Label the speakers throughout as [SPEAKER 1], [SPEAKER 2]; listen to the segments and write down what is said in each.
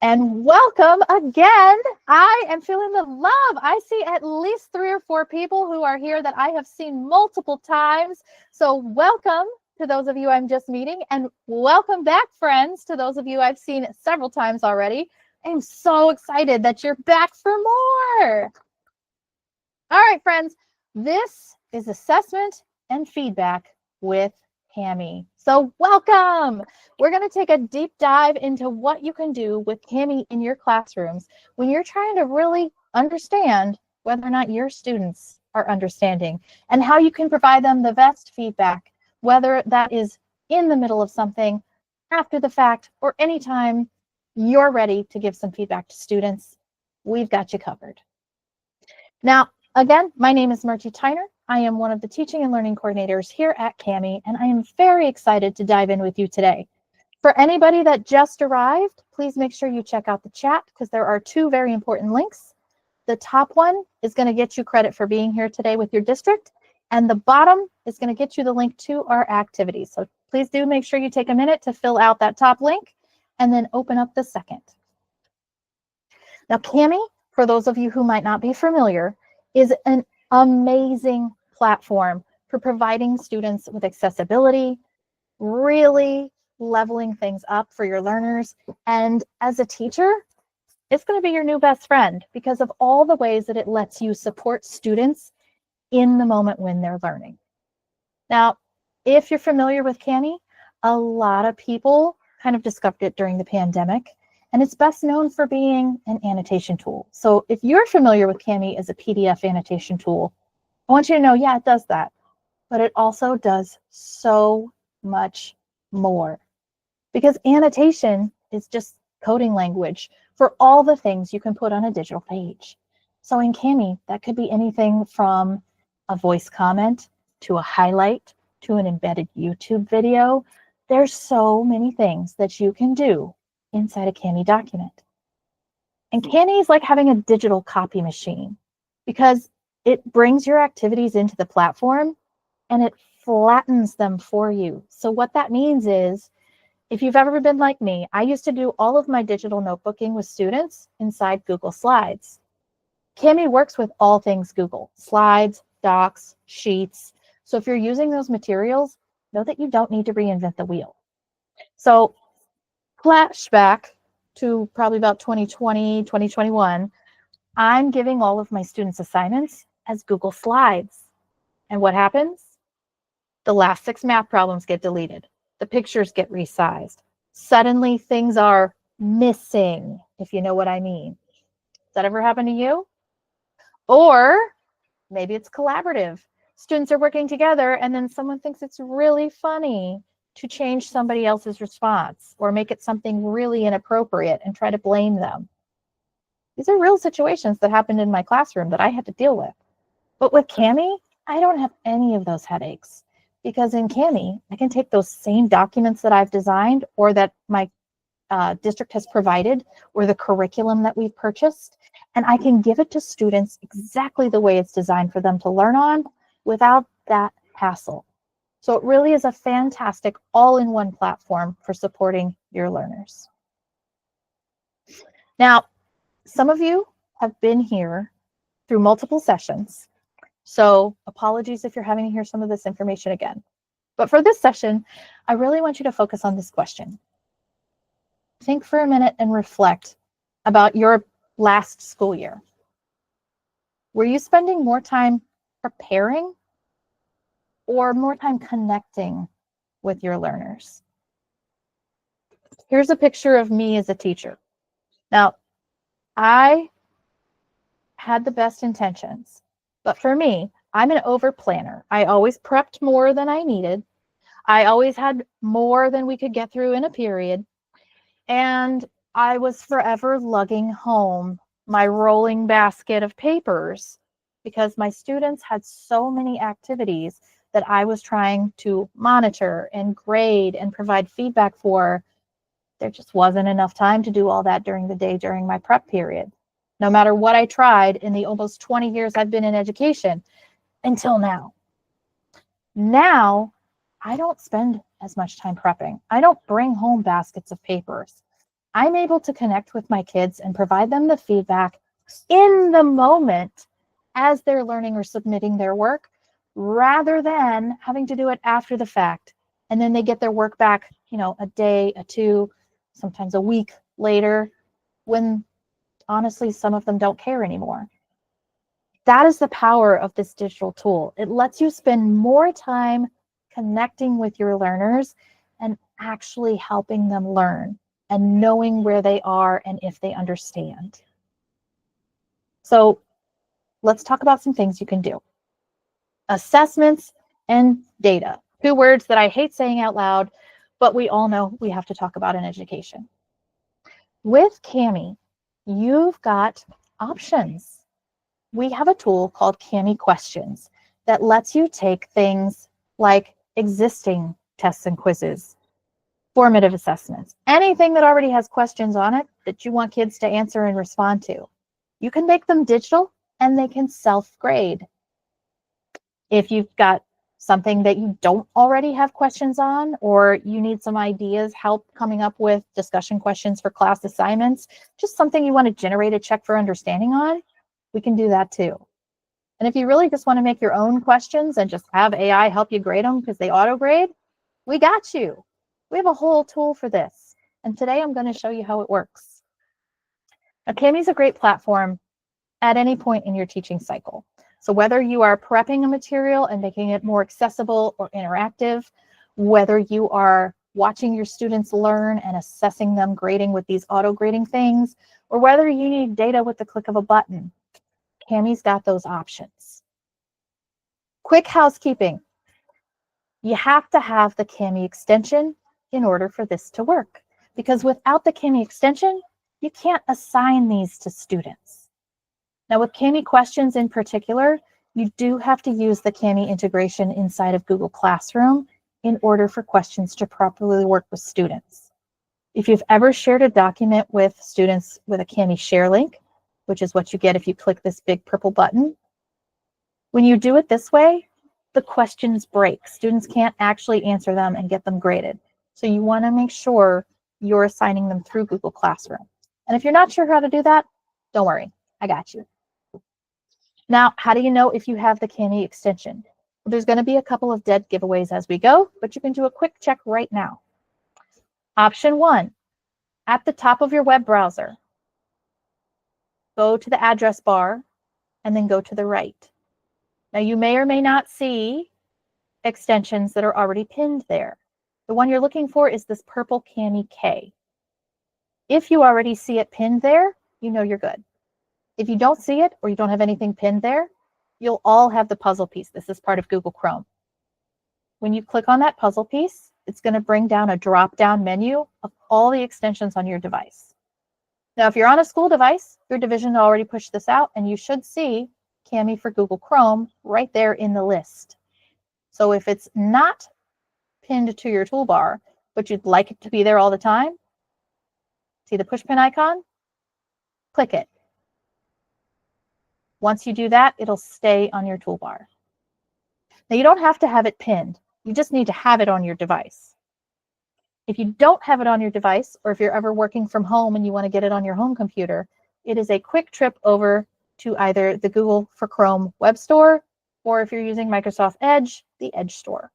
[SPEAKER 1] And welcome again. I am feeling the love. I see at least 3 or 4 people who are here that I have seen multiple times. So welcome to those of you I'm just meeting, and welcome back, friends, to those of you I've seen several times already. I'm so excited that you're back for more. All right, friends, this is assessment and feedback with Cami. So welcome. We're going to take a deep dive into what you can do with Cami in your classrooms when you're trying to really understand whether or not your students are understanding, and how you can provide them the best feedback, whether that is in the middle of something, after the fact, or anytime you're ready to give some feedback to students. We've got you covered. Now, again, my name is Margie. I am one of the teaching and learning coordinators here at Cami, and I am very excited to dive in with you today. For anybody that just arrived, please make sure you check out the chat because there are 2 very important links. The top one is going to get you credit for being here today with your district, and the bottom is going to get you the link to our activities. So please do make sure you take a minute to fill out that top link and then open up the second. Now, Cami, for those of you who might not be familiar, is an amazing platform for providing students with accessibility, really leveling things up for your learners. And as a teacher, it's going to be your new best friend because of all the ways that it lets you support students in the moment when they're learning. Now, if you're familiar with Cami, a lot of people kind of discovered it during the pandemic, and it's best known for being an annotation tool. So if you're familiar with Cami as a PDF annotation tool, I want you to know, yeah, it does that, but it also does so much more, because annotation is just coding language for all the things you can put on a digital page. So in Cami, that could be anything from a voice comment to a highlight to an embedded YouTube video. There's so many things that you can do inside a Cami document. And Cami is like having a digital copy machine because it brings your activities into the platform and it flattens them for you. So what that means is, if you've ever been like me, I used to do all of my digital notebooking with students inside Google Slides. Cami works with all things Google: Slides, Docs, Sheets. So if you're using those materials, know that you don't need to reinvent the wheel. So flashback to probably about 2020, 2021, I'm giving all of my students assignments as Google Slides. And what happens? The last 6 math problems get deleted. The pictures get resized. Suddenly things are missing, if you know what I mean. Does that ever happen to you? Or maybe it's collaborative. Students are working together and then someone thinks it's really funny to change somebody else's response or make it something really inappropriate and try to blame them. These are real situations that happened in my classroom that I had to deal with. But with Cami, I don't have any of those headaches, because in Cami, I can take those same documents that I've designed or that my district has provided, or the curriculum that we've purchased, and I can give it to students exactly the way it's designed for them to learn on without that hassle. So it really is a fantastic all-in-one platform for supporting your learners. Now, some of you have been here through multiple sessions, so apologies if you're having to hear some of this information again. But for this session, I really want you to focus on this question. Think for a minute and reflect about your last school year. Were you spending more time preparing or more time connecting with your learners? Here's a picture of me as a teacher. Now, I had the best intentions, but for me, I'm an over planner. I always prepped more than I needed. I always had more than we could get through in a period. And I was forever lugging home my rolling basket of papers because my students had so many activities that I was trying to monitor and grade and provide feedback for. There just wasn't enough time to do all that during the day during my prep period, no matter what I tried in the almost 20 years I've been in education until now. Now, I don't spend as much time prepping. I don't bring home baskets of papers. I'm able to connect with my kids and provide them the feedback in the moment as they're learning or submitting their work, rather than having to do it after the fact. And then they get their work back, a day, a two, sometimes a week later, when honestly, some of them don't care anymore. That is the power of this digital tool. It lets you spend more time connecting with your learners and actually helping them learn and knowing where they are and if they understand. So let's talk about some things you can do. Assessments and data. 2 words that I hate saying out loud, but we all know we have to talk about in education. With Kami, you've got options. We have a tool called Kami Questions that lets you take things like existing tests and quizzes, formative assessments, anything that already has questions on it that you want kids to answer and respond to. You can make them digital and they can self-grade. If you've got something that you don't already have questions on, or you need some ideas, help coming up with discussion questions for class assignments, just something you want to generate a check for understanding on, we can do that too. And if you really just want to make your own questions and just have AI help you grade them because they auto grade, we got you. We have a whole tool for this. And today I'm going to show you how it works. Now, Kami is a great platform at any point in your teaching cycle. So whether you are prepping a material and making it more accessible or interactive, whether you are watching your students learn and assessing them grading with these auto grading things, or whether you need data with the click of a button, Kami's got those options. Quick housekeeping. You have to have the Kami extension in order for this to work, because without the Kami extension, you can't assign these to students. Now with Kami Questions in particular, you do have to use the Kami integration inside of Google Classroom in order for questions to properly work with students. If you've ever shared a document with students with a Kami share link, which is what you get if you click this big purple button, when you do it this way, the questions break. Students can't actually answer them and get them graded. So you want to make sure you're assigning them through Google Classroom. And if you're not sure how to do that, don't worry, I got you. Now, how do you know if you have the Kami extension? Well, there's going to be a couple of dead giveaways as we go, but you can do a quick check right now. Option 1, at the top of your web browser, go to the address bar and then go to the right. Now, you may or may not see extensions that are already pinned there. The one you're looking for is this purple Kami K. If you already see it pinned there, you know you're good. If you don't see it or you don't have anything pinned there, you'll all have the puzzle piece. This is part of Google Chrome. When you click on that puzzle piece, it's going to bring down a drop-down menu of all the extensions on your device. Now, if you're on a school device, your division already pushed this out, and you should see Kami for Google Chrome right there in the list. So if it's not pinned to your toolbar, but you'd like it to be there all the time, see the push pin icon? Click it. Once you do that, it'll stay on your toolbar. Now, you don't have to have it pinned. You just need to have it on your device. If you don't have it on your device, or if you're ever working from home and you want to get it on your home computer, it is a quick trip over to either the Google for Chrome web store, or if you're using Microsoft Edge, the Edge store.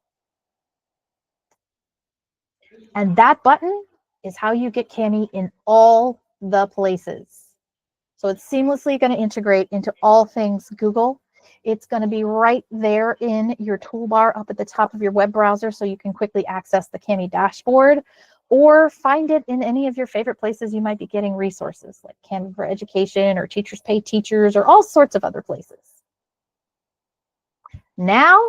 [SPEAKER 1] And that button is how you get Kami in all the places. So it's seamlessly going to integrate into all things Google. It's going to be right there in your toolbar up at the top of your web browser, so you can quickly access the Kami dashboard, or find it in any of your favorite places you might be getting resources, like Kami for Education or Teachers Pay Teachers, or all sorts of other places. Now,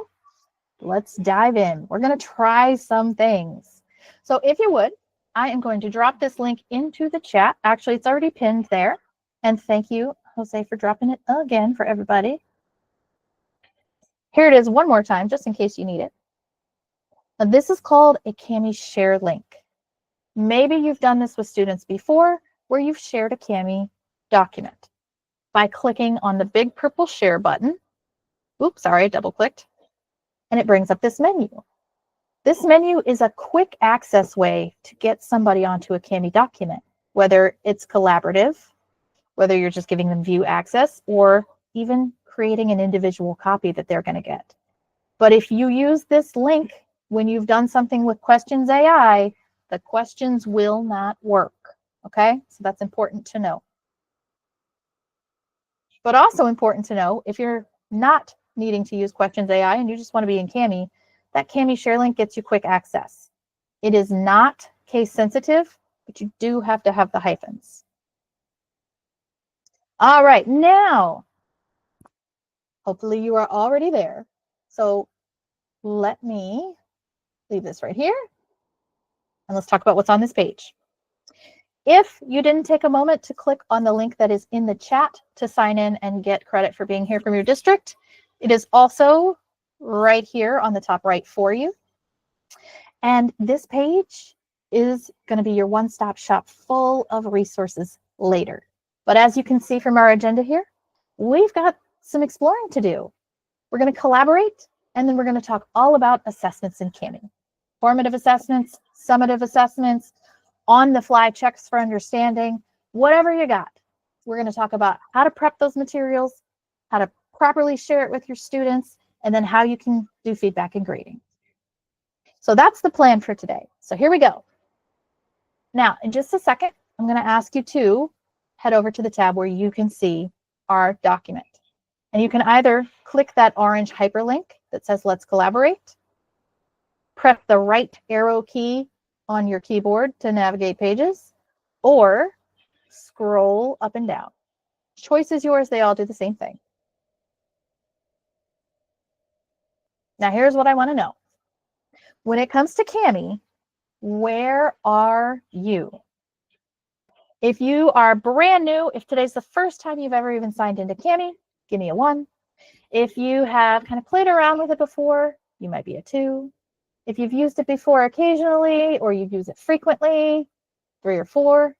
[SPEAKER 1] let's dive in. We're going to try some things. So if you would, I am going to drop this link into the chat. Actually, it's already pinned there. And thank you, Jose, for dropping it again for everybody. Here it is one more time, just in case you need it. Now, this is called a Kami share link. Maybe you've done this with students before, where you've shared a Kami document by clicking on the big purple share button. Oops, sorry, I double-clicked. And it brings up this menu. This menu is a quick access way to get somebody onto a Kami document. whether it's collaborative, whether you're just giving them view access, or even creating an individual copy that they're going to get. But if you use this link when you've done something with Questions AI, the questions will not work. Okay, so that's important to know. But also important to know, if you're not needing to use Questions AI and you just want to be in Kami, that Kami share link gets you quick access. It is not case sensitive, but you do have to have the hyphens. All right, now, hopefully you are already there. So let me leave this right here, and let's talk about what's on this page. If you didn't take a moment to click on the link that is in the chat to sign in and get credit for being here from your district, it is also right here on the top right for you. And this page is going to be your one-stop shop full of resources later. But as you can see from our agenda here, we've got some exploring to do. We're going to collaborate, and then we're going to talk all about assessments in Kami. Formative assessments, summative assessments, on-the-fly checks for understanding, whatever you got. We're going to talk about how to prep those materials, how to properly share it with your students, and then how you can do feedback and grading. So that's the plan for today. So here we go. Now, in just a second, I'm going to ask you to head over to the tab where you can see our document. And you can either click that orange hyperlink that says Let's Collaborate, press the right arrow key on your keyboard to navigate pages, or scroll up and down. Choice is yours. They all do the same thing. Now, here's what I want to know. When it comes to Kami, where are you? If you are brand new, if today's the first time you've ever even signed into Kami, give me a 1. If you have kind of played around with it before, you might be a 2. If you've used it before occasionally, or you've used it frequently, 3 or 4.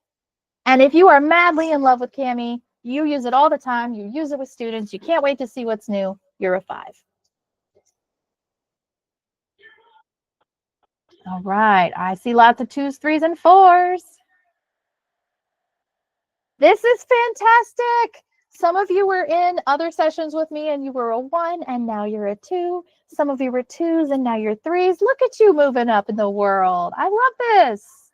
[SPEAKER 1] And if you are madly in love with Kami, you use it all the time, you use it with students, you can't wait to see what's new, you're a 5. All right, I see lots of 2s, 3s, and 4s. This is fantastic. Some of you were in other sessions with me and you were a 1 and now you're a 2. Some of you were 2s and now you're 3s. Look at you moving up in the world. I love this.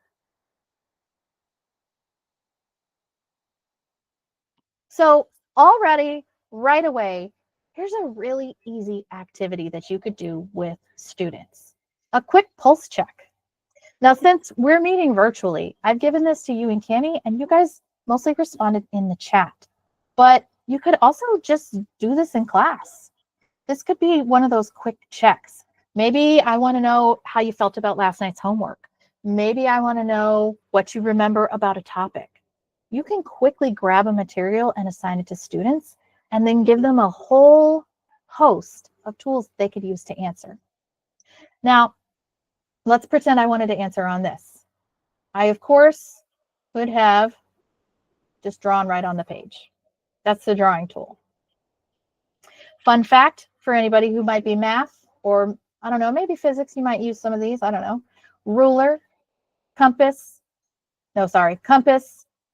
[SPEAKER 1] So already, right away, here's a really easy activity that you could do with students. A quick pulse check. Now, since we're meeting virtually, I've given this to you in Kami, and you guys mostly responded in the chat. But you could also just do this in class. This could be one of those quick checks. Maybe I want to know how you felt about last night's homework. Maybe I want to know what you remember about a topic. You can quickly grab a material and assign it to students, and then give them a whole host of tools they could use to answer. Now, let's pretend I wanted to answer on this. I, of course, could have just drawn right on the page. That's the drawing tool. Fun fact for anybody who might be math, or I don't know, maybe physics, you might use some of these, I don't know. Ruler, compass,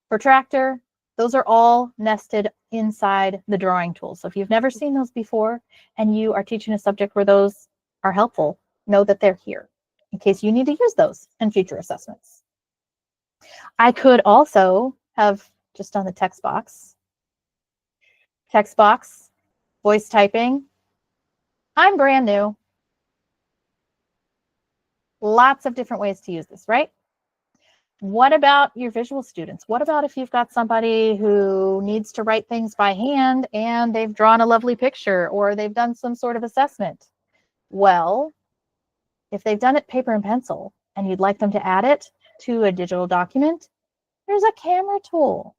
[SPEAKER 1] protractor, those are all nested inside the drawing tool. So if you've never seen those before and you are teaching a subject where those are helpful, know that they're here in case you need to use those in future assessments. I could also have just done the text box, voice typing. I'm brand new. Lots of different ways to use this, right? What about your visual students? What about if you've got somebody who needs to write things by hand and they've drawn a lovely picture or they've done some sort of assessment? Well, if they've done it paper and pencil and you'd like them to add it to a digital document, there's a camera tool.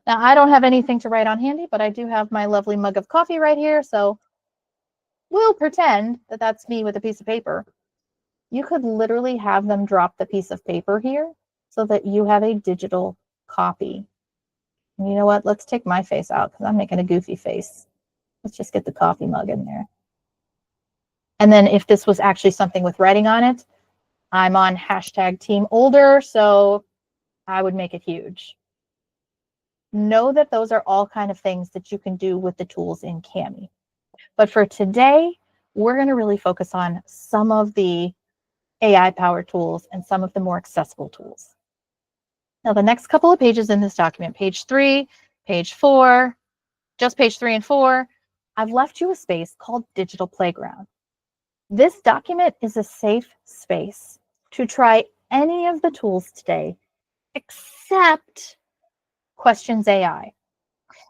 [SPEAKER 1] Now, I don't have anything to write on handy, but I do have my lovely mug of coffee right here, so we'll pretend that that's me with a piece of paper. You could literally have them drop the piece of paper here so that you have a digital copy. And you know what? Let's take my face out because I'm making a goofy face. Let's just get the coffee mug in there. And then if this was actually something with writing on it, I'm on #TeamOlder, so I would make it huge. Know that those are all kind of things that you can do with the tools in Kami. But for today, we're going to really focus on some of the AI-powered tools and some of the more accessible tools. Now, the next couple of pages in this document, page 3, page 4, just page 3 and 4, I've left you a space called Digital Playground. This document is a safe space to try any of the tools today, except Questions AI.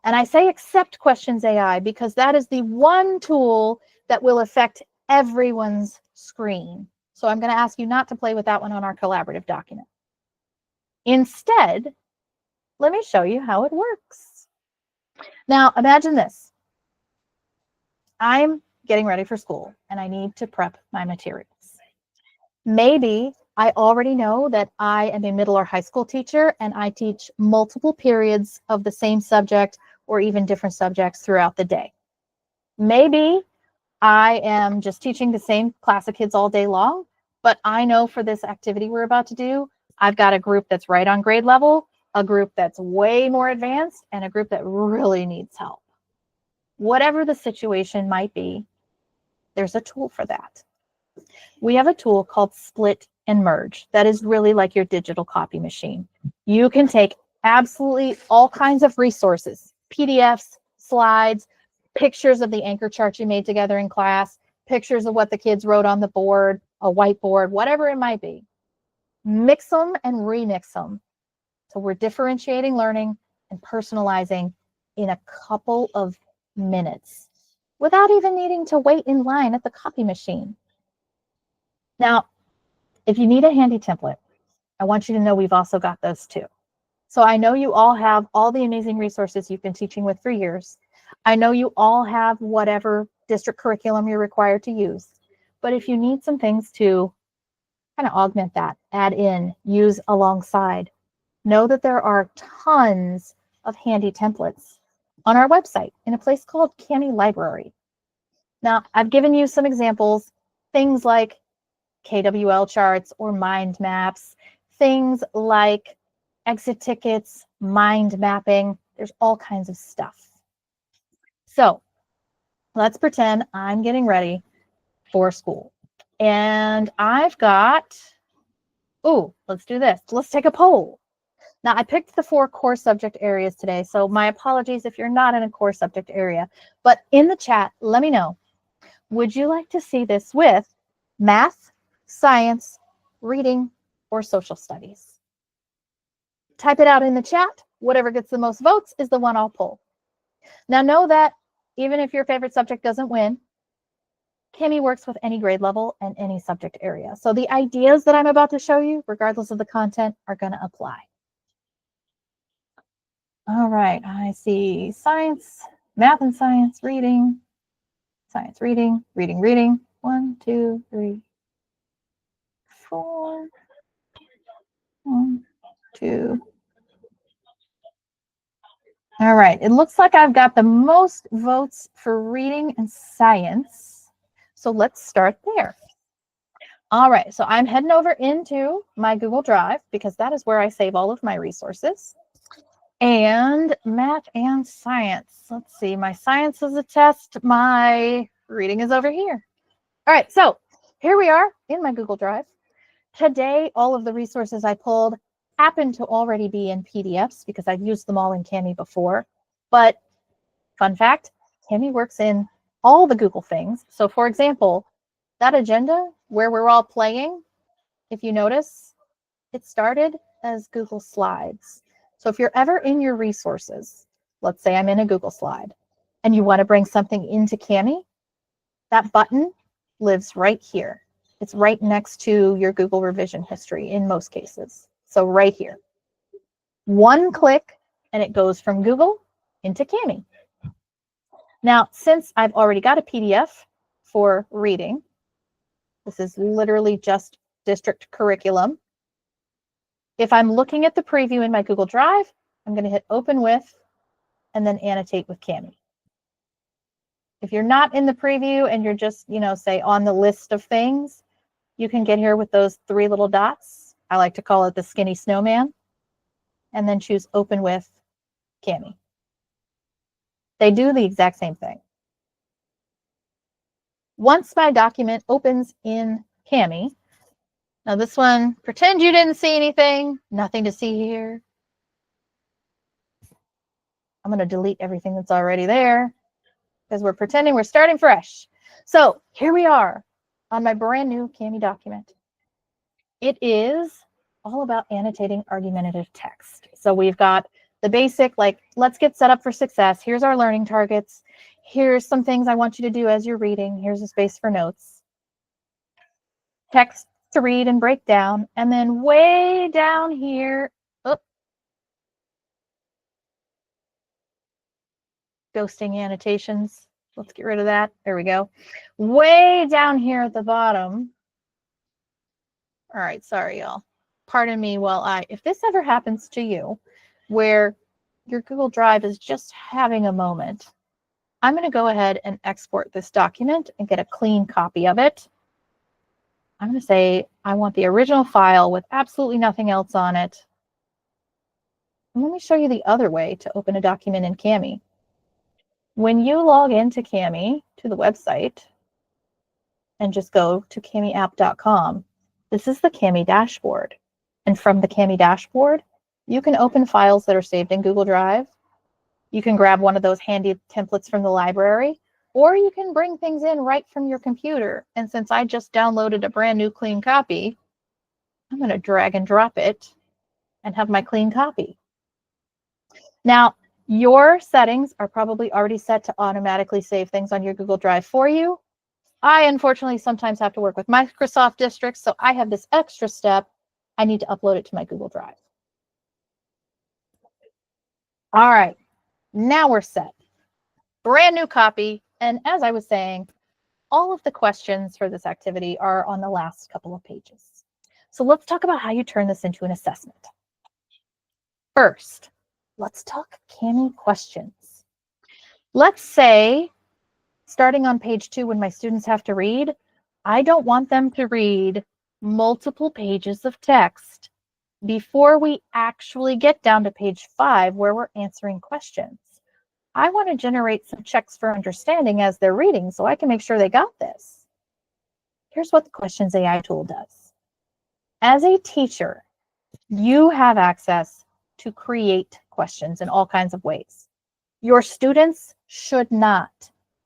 [SPEAKER 1] And I say except Questions AI because that is the one tool that will affect everyone's screen. So I'm going to ask you not to play with that one on our collaborative document. Instead, let me show you how it works. Now, imagine this. I'm getting ready for school and I need to prep my materials. Maybe I already know that I am a middle or high school teacher and I teach multiple periods of the same subject or even different subjects throughout the day. Maybe I am just teaching the same class of kids all day long, but I know for this activity we're about to do, I've got a group that's right on grade level, a group that's way more advanced, and a group that really needs help. Whatever the situation might be, there's a tool for that. We have a tool called Split and Merge that is really like your digital copy machine. You can take absolutely all kinds of resources, PDFs, slides, pictures of the anchor chart you made together in class, pictures of what the kids wrote on the board, a whiteboard, whatever it might be. Mix them and remix them. So we're differentiating learning and personalizing in a couple of minutes without even needing to wait in line at the copy machine. Now, if you need a handy template, I want you to know we've also got those too. So I know you all have all the amazing resources you've been teaching with for years. I know you all have whatever district curriculum you're required to use. But if you need some things to kind of augment that, add in, use alongside, know that there are tons of handy templates on our website in a place called Kami Library. Now, I've given you some examples, things like KWL charts or mind maps, things like exit tickets, mind mapping. There's all kinds of stuff. So let's pretend I'm getting ready for school. And I've got, let's do this. Let's take a poll. Now, I picked the 4 core subject areas today, so my apologies if you're not in a core subject area. But in the chat, let me know, would you like to see this with math, science, reading, or social studies? Type it out in the chat. Whatever gets the most votes is the one I'll pull. Now, know that even if your favorite subject doesn't win, Kami works with any grade level and any subject area. So the ideas that I'm about to show you, regardless of the content, are going to apply. All right, I see science, math and science, reading, science, reading, reading, reading. 1, 2, 3, 4. 1, 2. All right, it looks like I've got the most votes for reading and science. So let's start there. All right, so I'm heading over into my Google Drive because that is where I save all of my resources. And math and science. Let's see, my science is a test. My reading is over here. All right, so here we are in my Google Drive. Today, all of the resources I pulled happen to already be in PDFs because I've used them all in Kami before. But fun fact, Kami works in all the Google things. So for example, that agenda where we're all playing, if you notice, it started as Google Slides. So if you're ever in your resources, let's say I'm in a Google slide, and you want to bring something into Kami, that button lives right here. It's right next to your Google revision history in most cases. So right here. One click, and it goes from Google into Kami. Now, since I've already got a PDF for reading, this is literally just district curriculum. If I'm looking at the preview in my Google Drive, I'm going to hit open with and then annotate with Kami. If you're not in the preview and you're just, say on the list of things, you can get here with those 3 little dots. I like to call it the skinny snowman. and then choose Open with Cami. They do the exact same thing. Once my document opens in Cami, now this one, pretend you didn't see anything, nothing to see here. I'm going to delete everything that's already there because we're pretending we're starting fresh. So here we are on my brand new Cami document. It is all about annotating argumentative text. So we've got the basic, like, let's get set up for success. Here's our learning targets. Here's some things I want you to do as you're reading. Here's a space for notes. Text to read and break down. And then way down here, ghosting annotations. Let's get rid of that. There we go. Way down here at the bottom. All right, sorry, y'all. Pardon me while if this ever happens to you, where your Google Drive is just having a moment, I'm going to go ahead and export this document and get a clean copy of it. I'm going to say I want the original file with absolutely nothing else on it. And let me show you the other way to open a document in Cami. When you log into Cami, to the website, and just go to camiapp.com, this is the Cami dashboard. And from the Cami dashboard, you can open files that are saved in Google Drive. You can grab one of those handy templates from the library, or you can bring things in right from your computer. And since I just downloaded a brand new clean copy, I'm going to drag and drop it and have my clean copy. Now, your settings are probably already set to automatically save things on your Google Drive for you. I, unfortunately, sometimes have to work with Microsoft districts, so I have this extra step. I need to upload it to my Google Drive. All right, now we're set. Brand new copy. And as I was saying, all of the questions for this activity are on the last couple of pages. So let's talk about how you turn this into an assessment. First, let's talk Cami questions. Let's say, starting on page 2, when my students have to read, I don't want them to read multiple pages of text before we actually get down to page 5, where we're answering questions. I want to generate some checks for understanding as they're reading so I can make sure they got this. Here's what the Questions AI tool does. As a teacher, you have access to create questions in all kinds of ways. Your students should not.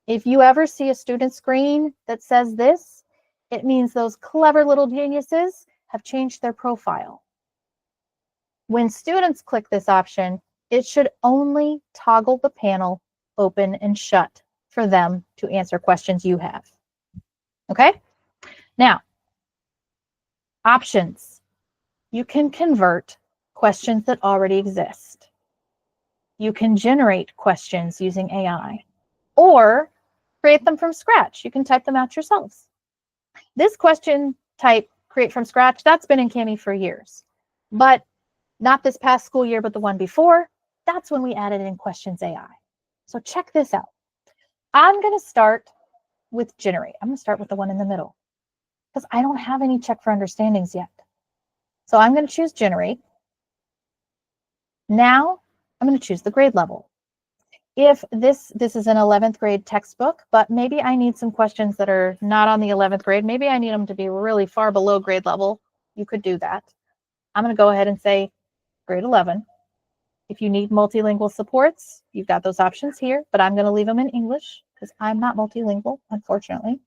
[SPEAKER 1] If you ever see a student screen that says this, it means those clever little geniuses have changed their profile. When students click this option, it should only toggle the panel open and shut for them to answer questions you have. Okay? Now, options. You can convert questions that already exist. You can generate questions using AI, or create them from scratch. You can type them out yourselves. This question type, create from scratch, that's been in Cami for years. But not this past school year, but the one before. That's when we added in Questions AI. So check this out. I'm going to start with generate. I'm going to start with the one in the middle because I don't have any check for understandings yet. So I'm going to choose generate. Now I'm going to choose the grade level. If this is an 11th grade textbook, but maybe I need some questions that are not on the 11th grade. Maybe I need them to be really far below grade level. You could do that. I'm going to go ahead and say grade 11. If you need multilingual supports, you've got those options here, but I'm going to leave them in English because I'm not multilingual, unfortunately.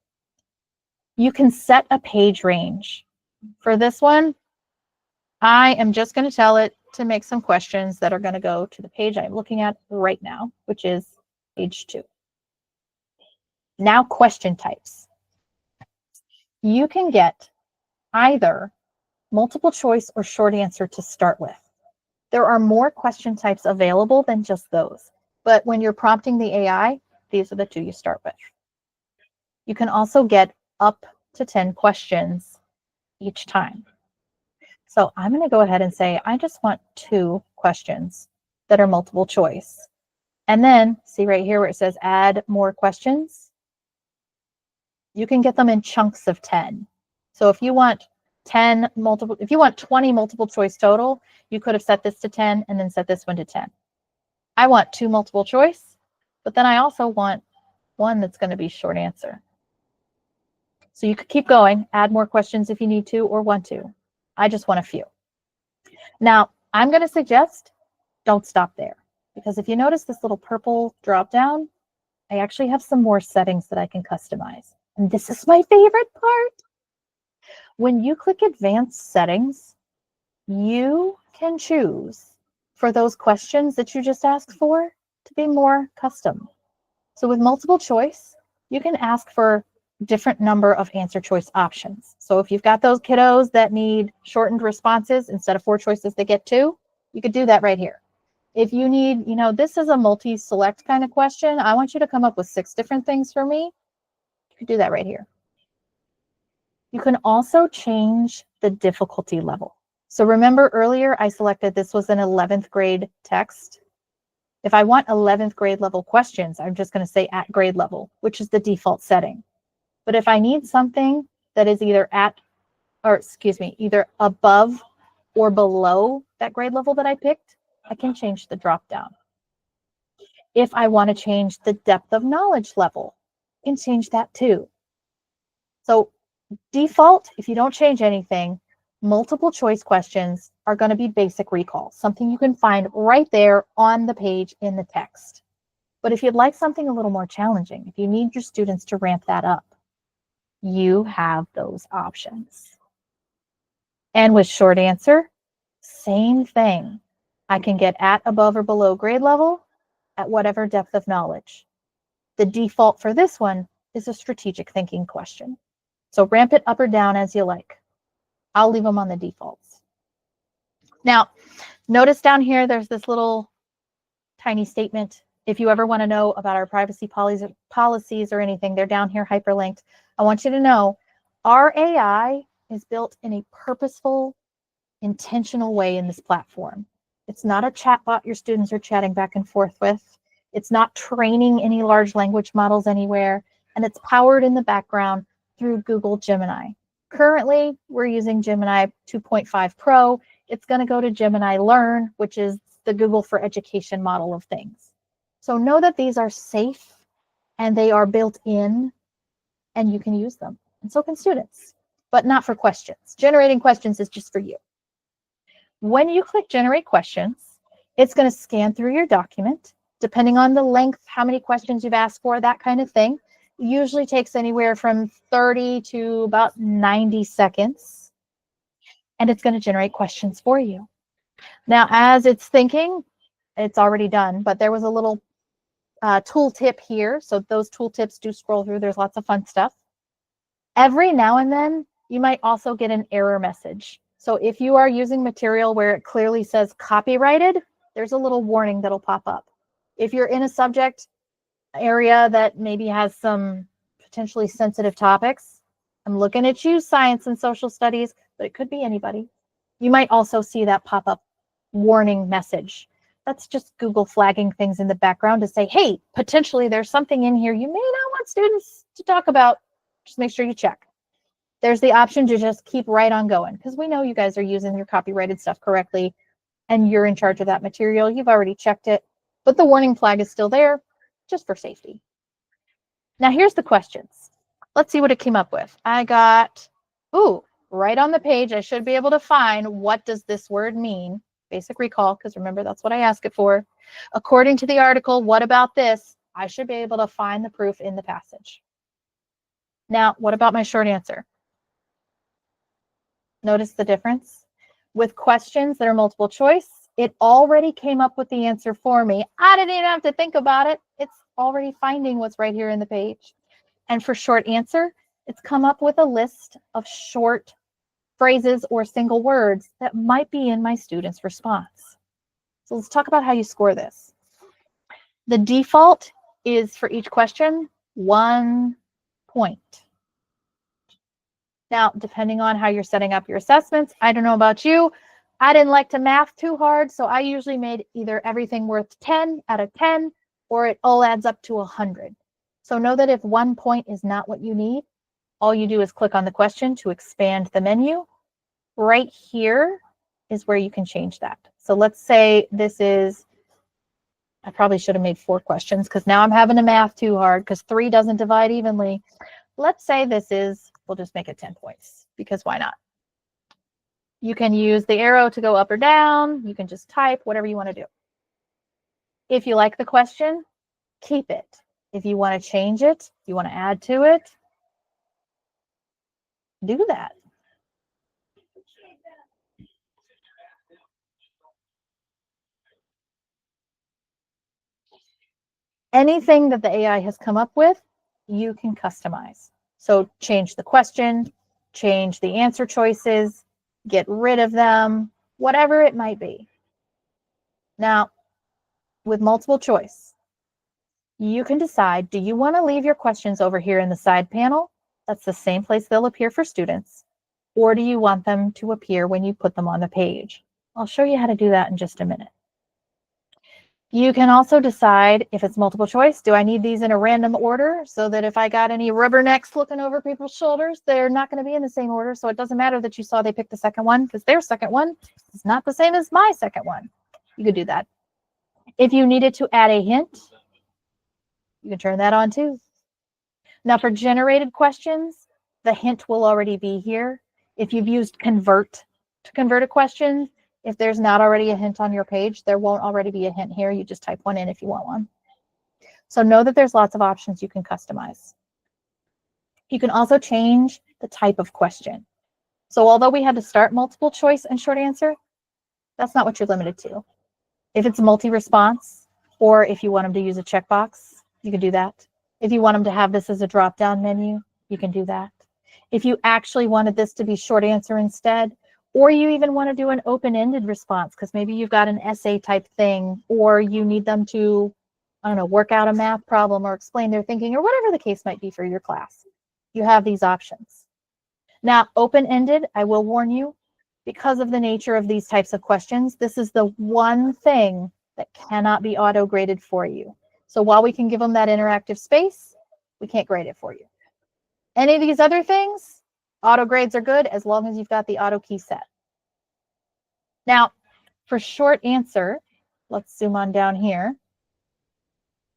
[SPEAKER 1] You can set a page range. For this one, I am just going to tell it to make some questions that are going to go to the page I'm looking at right now, which is page 2. Now, question types. You can get either multiple choice or short answer to start with. There are more question types available than just those, but when you're prompting the AI, these are the 2 you start with. You can also get up to 10 questions each time. So I'm going to go ahead and say, I just want 2 questions that are multiple choice. And then see right here where it says add more questions. You can get them in chunks of 10. So if you want 10 multiple, if you want 20 multiple choice total, you could have set this to 10 and then set this one to 10. I want 2 multiple choice, but then I also want one that's going to be short answer. So you could keep going, add more questions if you need to or want to. I just want a few. Now, I'm going to suggest don't stop there, because if you notice this little purple drop down, I actually have some more settings that I can customize. And this is my favorite part. When you click Advanced Settings, you can choose for those questions that you just asked for to be more custom. So with multiple choice, you can ask for different number of answer choice options. So if you've got those kiddos that need shortened responses, instead of 4 choices, they get 2, you could do that right here. If you need, this is a multi-select kind of question, I want you to come up with 6 different things for me, you could do that right here. You can also change the difficulty level. So remember earlier I selected this was an 11th grade text. If I want 11th grade level questions, I'm just going to say at grade level, which is the default setting. But if I need something that is either either above or below that grade level that I picked, I can change the drop down. If I want to change the depth of knowledge level, I can change that too. So default, if you don't change anything, multiple choice questions are going to be basic recall, something you can find right there on the page in the text. But if you'd like something a little more challenging, if you need your students to ramp that up, you have those options. And with short answer, same thing. I can get at, above, or below grade level at whatever depth of knowledge. The default for this one is a strategic thinking question. So ramp it up or down as you like. I'll leave them on the defaults. Now, notice down here, there's this little tiny statement. If you ever want to know about our privacy policies or anything, they're down here hyperlinked. I want you to know our AI is built in a purposeful, intentional way in this platform. It's not a chatbot your students are chatting back and forth with. It's not training any large language models anywhere, and it's powered in the background through Google Gemini. Currently, we're using Gemini 2.5 Pro. It's going to go to Gemini Learn, which is the Google for Education model of things. So know that these are safe and they are built in and you can use them. And so can students, but not for questions. Generating questions is just for you. When you click Generate Questions, it's going to scan through your document, depending on the length, how many questions you've asked for, that kind of thing. It usually takes anywhere from 30 to about 90 seconds. And it's going to generate questions for you. Now, as it's thinking, it's already done, but there was a little tool tip here. So those tool tips do scroll through. There's lots of fun stuff. Every now and then, you might also get an error message. So if you are using material where it clearly says copyrighted, there's a little warning that'll pop up. If you're in a subject area that maybe has some potentially sensitive topics, I'm looking at you, science and social studies, but it could be anybody. You might also see that pop up warning message. That's just Google flagging things in the background to say, hey, potentially there's something in here you may not want students to talk about. Just make sure you check. There's the option to just keep right on going, because we know you guys are using your copyrighted stuff correctly and you're in charge of that material. You've already checked it, but the warning flag is still there just for safety. Now here's the questions. Let's see what it came up with. I got, right on the page, I should be able to find what does this word mean. Basic recall, because remember, that's what I ask it for. According to the article, what about this? I should be able to find the proof in the passage. Now, what about my short answer? Notice the difference? With questions that are multiple choice, it already came up with the answer for me. I didn't even have to think about it. It's already finding what's right here in the page. And for short answer, it's come up with a list of short phrases or single words that might be in my student's response. So let's talk about how you score this. The default is for each question, 1 point. Now, depending on how you're setting up your assessments, I don't know about you, I didn't like to math too hard, so I usually made either everything worth 10 out of 10, or it all adds up to 100. So know that if 1 point is not what you need, all you do is click on the question to expand the menu, Right here is where you can change that. So let's say this is, I probably should have made 4 questions because now I'm having to math too hard because 3 doesn't divide evenly. Let's say this is, we'll just make it 10 points because why not? You can use the arrow to go up or down. You can just type, whatever you want to do. If you like the question, keep it. If you want to change it, you want to add to it, do that. Anything that the AI has come up with, you can customize. So change the question, change the answer choices, get rid of them, whatever it might be. Now, with multiple choice, you can decide, do you want to leave your questions over here in the side panel? That's the same place they'll appear for students. Or do you want them to appear when you put them on the page? I'll show you how to do that in just a minute. You can also decide if it's multiple choice, do I need these in a random order so that if I got any rubbernecks looking over people's shoulders, they're not going to be in the same order. So it doesn't matter that you saw they picked the second one because their second one is not the same as my second one. You could do that. If you needed to add a hint, you can turn that on too. Now for generated questions, the hint will already be here. If you've used convert to convert a question, if there's not already a hint on your page, there won't already be a hint here. You just type one in if you want one. So know that there's lots of options you can customize. You can also change the type of question. So although we had to start multiple choice and short answer, that's not what you're limited to. If it's multi-response, or if you want them to use a checkbox, you can do that. If you want them to have this as a drop-down menu, you can do that. If you actually wanted this to be short answer instead, or you even want to do an open-ended response because maybe you've got an essay type thing, or you need them to, I don't know, work out a math problem or explain their thinking or whatever the case might be for your class. You have these options. Now, open-ended, I will warn you, because of the nature of these types of questions, this is the one thing that cannot be auto-graded for you. So while we can give them that interactive space, we can't grade it for you. Any of these other things, auto grades are good as long as you've got the auto key set. Now, for short answer, let's zoom on down here.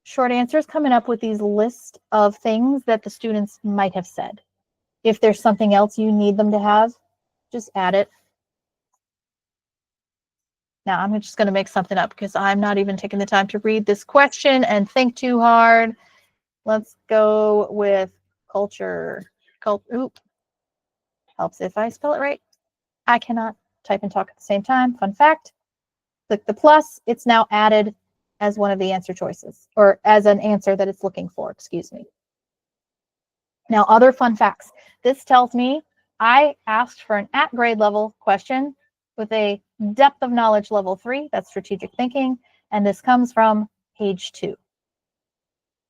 [SPEAKER 1] Short answer is coming up with these lists of things that the students might have said. If there's something else you need them to have, just add it. Now, I'm just going to make something up because I'm not even taking the time to read this question and think too hard. Let's go with culture. Oop. Helps if I spell it right. I cannot type and talk at the same time. Fun fact. Click the plus. It's now added as one of the answer choices, or as an answer that it's looking for, excuse me. Now, other fun facts. This tells me I asked for an at grade level question with a depth of knowledge level 3. That's strategic thinking. And this comes from page 2.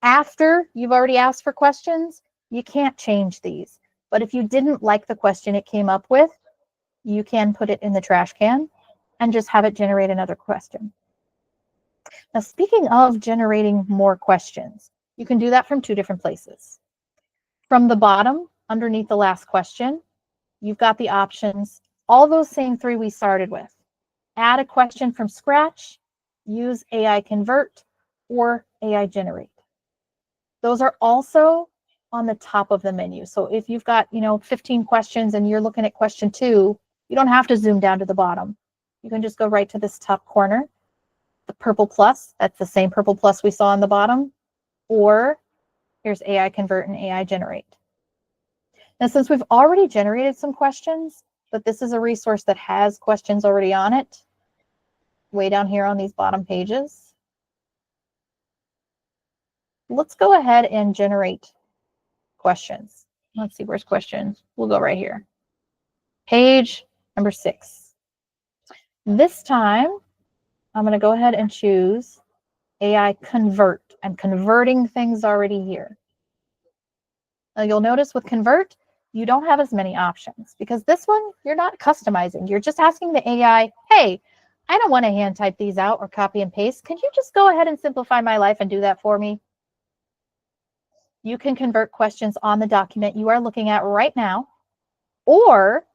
[SPEAKER 1] After you've already asked for questions, you can't change these. But if you didn't like the question it came up with, you can put it in the trash can and just have it generate another question. Now, speaking of generating more questions, you can do that from 2 different places. From the bottom, underneath the last question, you've got the options, all those same 3 we started with. Add a question from scratch, use AI convert, or AI generate. Those are also on the top of the menu. So if you've got, 15 questions and you're looking at question 2, you don't have to zoom down to the bottom. You can just go right to this top corner, the purple plus, that's the same purple plus we saw on the bottom, or here's AI convert and AI generate. Now, since we've already generated some questions, but this is a resource that has questions already on it, way down here on these bottom pages, let's go ahead and generate questions. Let's see, where's questions? We'll go right here. Page number 6. This time, I'm going to go ahead and choose AI convert. I'm converting things already here. Now, you'll notice with convert, you don't have as many options because this one, you're not customizing. You're just asking the AI, hey, I don't want to hand type these out or copy and paste. Can you just go ahead and simplify my life and do that for me? You can convert questions on the document you are looking at right now, or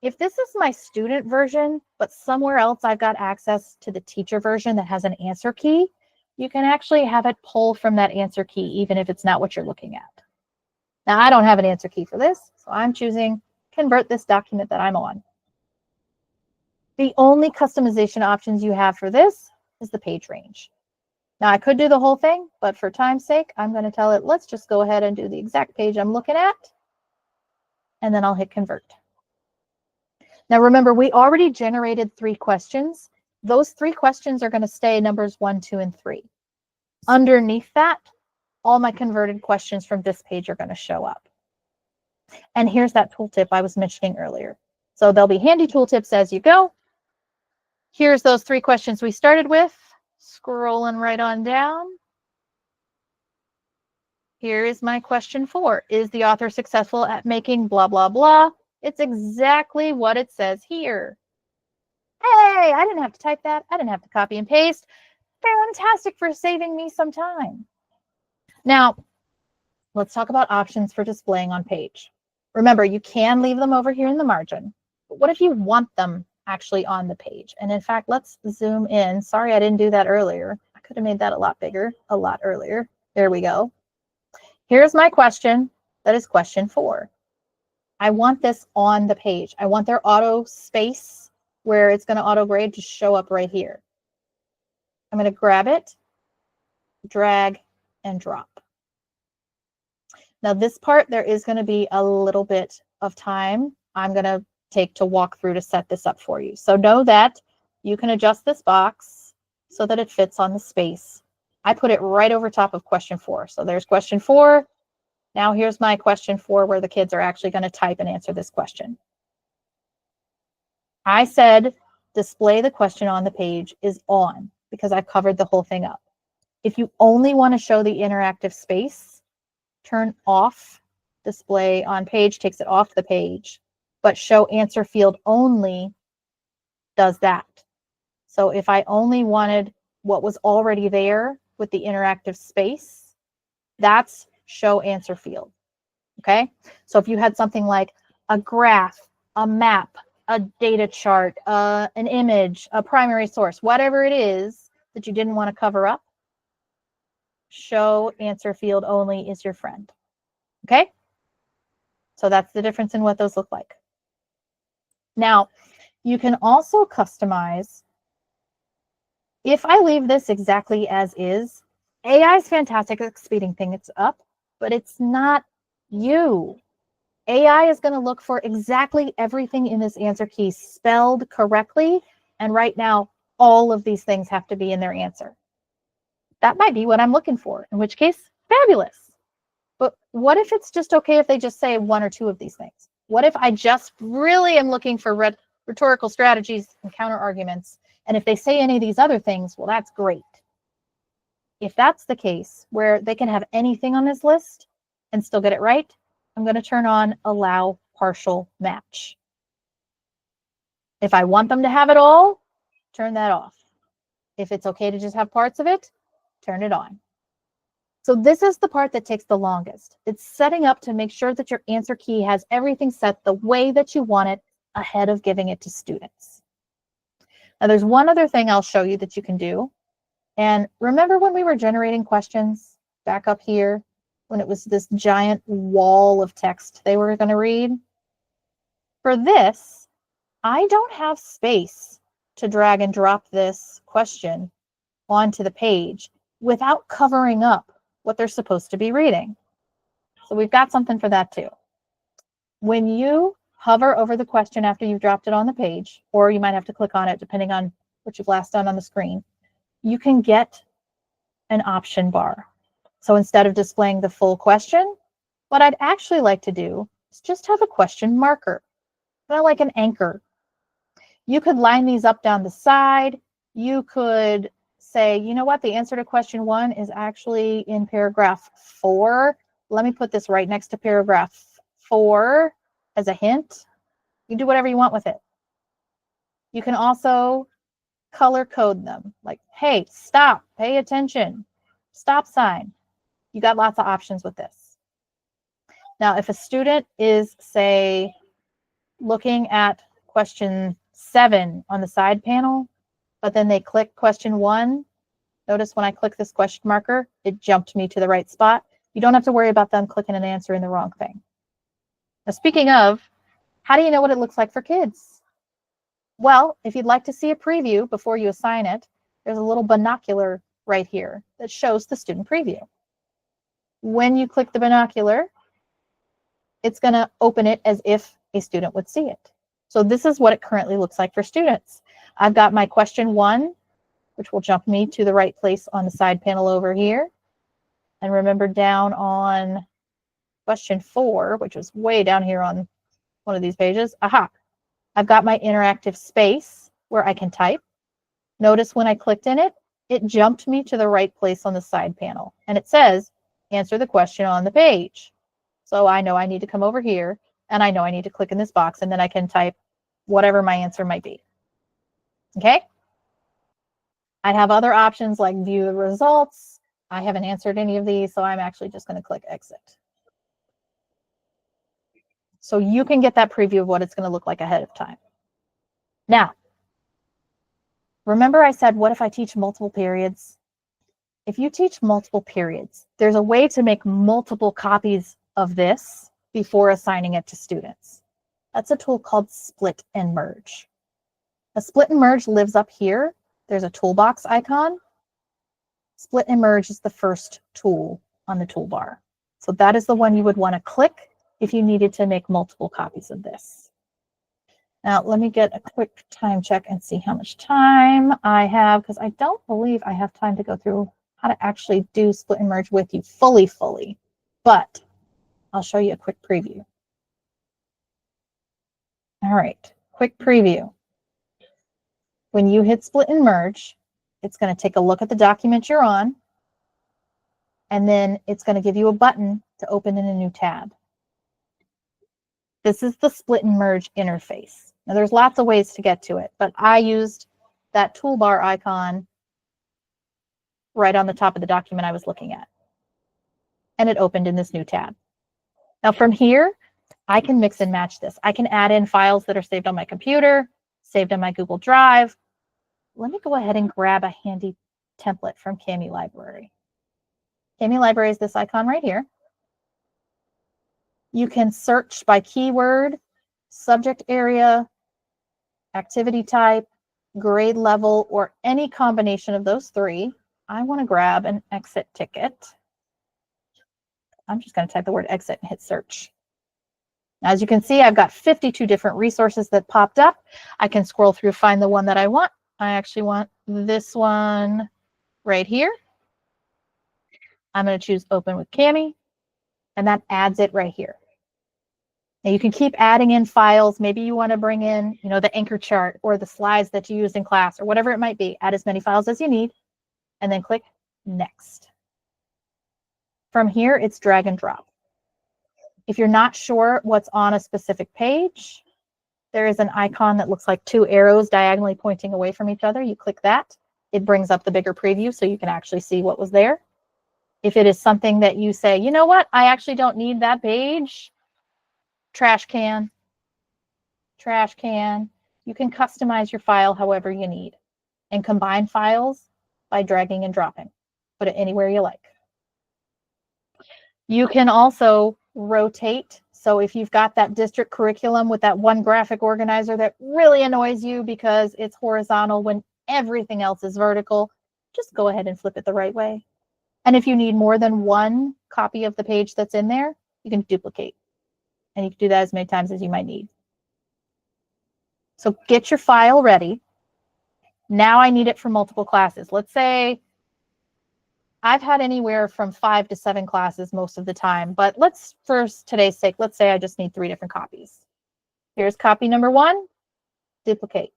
[SPEAKER 1] If this is my student version, but somewhere else I've got access to the teacher version that has an answer key, you can actually have it pull from that answer key, even if it's not what you're looking at. Now, I don't have an answer key for this, so I'm choosing convert this document that I'm on. The only customization options you have for this is the page range. Now, I could do the whole thing, but for time's sake, I'm going to tell it, let's just go ahead and do the exact page I'm looking at, and then I'll hit convert. Now, remember, we already generated 3 questions. Those 3 questions are going to stay numbers 1, 2, and 3. Underneath that, all my converted questions from this page are going to show up. And here's that tooltip I was mentioning earlier. So there'll be handy tooltips as you go. Here's those 3 questions we started with. Scrolling right on down. Here is my question 4. Is the author successful at making blah, blah, blah? It's exactly what it says here. Hey, I didn't have to type that. I didn't have to copy and paste. Fantastic for saving me some time. Now, let's talk about options for displaying on page. Remember, you can leave them over here in the margin. But what if you want them actually on the page? And in fact, let's zoom in. Sorry, I didn't do that earlier. I could have made that a lot bigger, a lot earlier. There we go. Here's my question. That is question 4. I want this on the page. I want their auto space where it's going to auto grade to show up right here. I'm going to grab it, drag, and drop. Now this part, there is going to be a little bit of time I'm going to take to walk through to set this up for you. So know that you can adjust this box so that it fits on the space. I put it right over top of question 4. So there's question 4. Now here's my question 4 where the kids are actually going to type and answer this question. I said display the question on the page is on because I've covered the whole thing up. If you only want to show the interactive space, turn off display on page, takes it off the page, but show answer field only does that. So if I only wanted what was already there with the interactive space, that's show answer field. Okay, so if you had something like a graph, a map, a data chart, an image, a primary source, whatever it is that you didn't want to cover up, show answer field only is your friend. Okay, so that's the difference in what those look like. Now, you can also customize. If I leave this exactly as is, AI is fantastic at speeding things up, but it's not you. AI is going to look for exactly everything in this answer key spelled correctly. And right now, all of these things have to be in their answer. That might be what I'm looking for, in which case, fabulous. But what if it's just okay if they just say 1 or 2 of these things? What if I just really am looking for rhetorical strategies and counter arguments? And if they say any of these other things, well, that's great. If that's the case, where they can have anything on this list and still get it right, I'm going to turn on allow partial match. If I want them to have it all, turn that off. If it's okay to just have parts of it, turn it on. So this is the part that takes the longest. It's setting up to make sure that your answer key has everything set the way that you want it ahead of giving it to students. Now there's one other thing I'll show you that you can do. And remember when we were generating questions back up here, when it was this giant wall of text they were going to read? For this, I don't have space to drag and drop this question onto the page without covering up what they're supposed to be reading. So we've got something for that too. When you hover over the question after you've dropped it on the page, or you might have to click on it depending on what you've last done on the screen, you can get an option bar. So instead of displaying the full question, what I'd actually like to do is just have a question marker, kind of like an anchor. You could line these up down the side. You could say, you know what, the answer to question 1 is actually in paragraph 4. Let me put this right next to paragraph 4 as a hint. You can do whatever you want with it. You can also color code them, like, hey, stop, pay attention, stop sign. You got lots of options with this. Now, if a student is, say, looking at question 7 on the side panel, but then they click question 1. Notice when I click this question marker, it jumped me to the right spot. You don't have to worry about them clicking and answering the wrong thing. Now, speaking of, how do you know what it looks like for kids? Well, if you'd like to see a preview before you assign it, there's a little binocular right here that shows the student preview. When you click the binocular, it's going to open it as if a student would see it. So this is what it currently looks like for students. I've got my question 1, which will jump me to the right place on the side panel over here. And remember, down on question 4, which was way down here on one of these pages, I've got my interactive space where I can type. Notice when I clicked in it, it jumped me to the right place on the side panel. And it says, answer the question on the page. So I know I need to come over here, and I know I need to click in this box, and then I can type whatever my answer might be. Okay? I have other options like view the results. I haven't answered any of these, so I'm actually just going to click exit. So you can get that preview of what it's going to look like ahead of time. Now, remember I said, what if I teach multiple periods? If you teach multiple periods, there's a way to make multiple copies of this before assigning it to students. That's a tool called split and merge. A split and merge lives up here. There's a toolbox icon. Split and merge is the first tool on the toolbar. So that is the one you would want to click if you needed to make multiple copies of this. Now, let me get a quick time check and see how much time I have, because I don't believe I have time to go through how to actually do split and merge with you fully, but I'll show you a quick preview. All right, quick preview. When you hit split and merge, it's going to take a look at the document you're on, and then it's going to give you a button to open in a new tab. This is the split and merge interface. Now, there's lots of ways to get to it, but I used that toolbar icon right on the top of the document I was looking at. And it opened in this new tab. Now from here, I can mix and match this. I can add in files that are saved on my computer, saved on my Google Drive. Let me go ahead and grab a handy template from Kami Library. Kami Library is this icon right here. You can search by keyword, subject area, activity type, grade level, or any combination of those 3. I want to grab an exit ticket. I'm just going to type the word exit and hit search. As you can see, I've got 52 different resources that popped up. I can scroll through, find the one that I want. I actually want this one right here. I'm going to choose open with Kami, and that adds it right here. Now you can keep adding in files. Maybe you want to bring in, the anchor chart or the slides that you used in class or whatever it might be. Add as many files as you need, and then click next. From here, it's drag and drop. If you're not sure what's on a specific page, there is an icon that looks like 2 arrows diagonally pointing away from each other. You click that. It brings up the bigger preview so you can actually see what was there. If it is something that you say, you know what, I actually don't need that page, trash can. You can customize your file however you need and combine files by dragging and dropping. Put it anywhere you like. You can also rotate. So if you've got that district curriculum with that one graphic organizer that really annoys you because it's horizontal when everything else is vertical, just go ahead and flip it the right way. And if you need more than one copy of the page that's in there, you can duplicate. And you can do that as many times as you might need. So get your file ready. Now I need it for multiple classes. Let's say I've had anywhere from 5 to 7 classes most of the time, but let's, for today's sake, let's say I just need 3 different copies. Here's copy number 1, duplicate.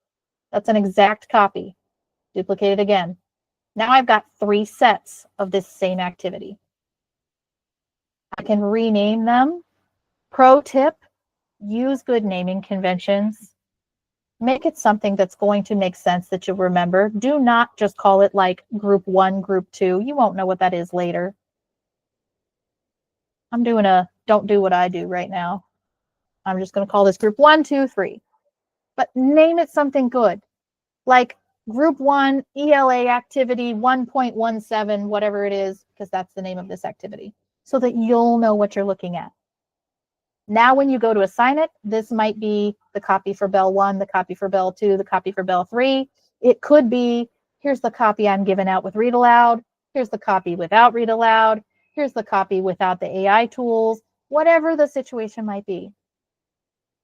[SPEAKER 1] That's an exact copy. Duplicate it again. Now I've got 3 sets of this same activity. I can rename them. Pro tip, use good naming conventions. Make it something that's going to make sense that you'll remember. Do not just call it like group 1, group 2. You won't know what that is later. I'm doing a don't do what I do right now. I'm just going to call this group 1, 2, 3. but name it something good, like Group 1 ELA activity 1.17, whatever it is, because that's the name of this activity, so that you'll know what you're looking at. Now, when you go to assign it, this might be the copy for Bell 1, the copy for Bell 2, the copy for Bell 3. It could be, here's the copy I'm giving out with Read Aloud. Here's the copy without Read Aloud. Here's the copy without the AI tools. Whatever the situation might be.